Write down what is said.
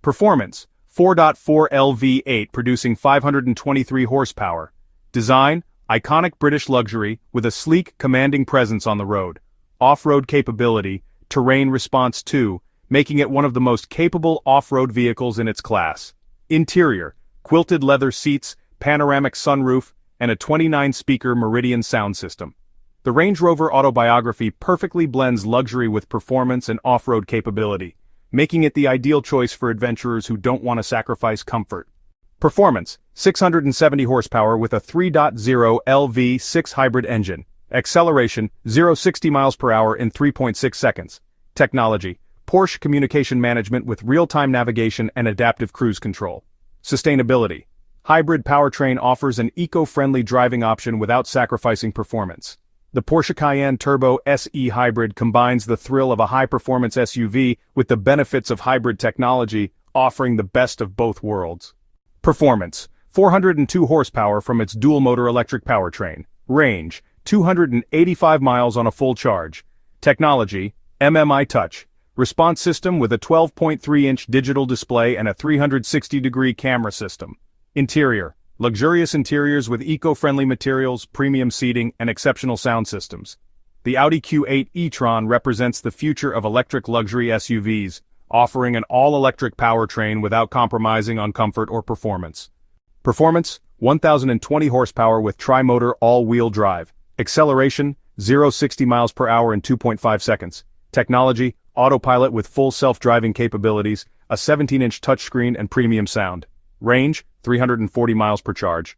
Performance, 4.4 LV8 producing 523 horsepower. Design, iconic British luxury with a sleek, commanding presence on the road. Off-road capability, terrain response 2, making it one of the most capable off-road vehicles in its class. Interior, quilted leather seats, panoramic sunroof, and a 29-speaker Meridian sound system. The Range Rover Autobiography perfectly blends luxury with performance and off-road capability, making it the ideal choice for adventurers who don't want to sacrifice comfort. Performance, 670 horsepower with a 3.0 LV6 hybrid engine. Acceleration, 0-60 miles per hour in 3.6 seconds. Technology, Porsche communication management with real-time navigation and adaptive cruise control. Sustainability, hybrid powertrain offers an eco-friendly driving option without sacrificing performance. The Porsche Cayenne Turbo SE Hybrid combines the thrill of a high-performance SUV with the benefits of hybrid technology, offering the best of both worlds. Performance, 402 horsepower from its dual-motor electric powertrain. Range, 285 miles on a full charge. Technology, MMI Touch. Response system with a 12.3-inch digital display and a 360-degree camera system. Interior, luxurious interiors with eco-friendly materials, premium seating, and exceptional sound systems. The Audi Q8 e-tron represents the future of electric luxury SUVs, offering an all-electric powertrain without compromising on comfort or performance. Performance, 1,020 horsepower with tri-motor all-wheel drive. Acceleration, 0-60 miles per hour in 2.5 seconds. Technology, autopilot with full self-driving capabilities, a 17-inch touchscreen and premium sound. Range, 340 miles per charge.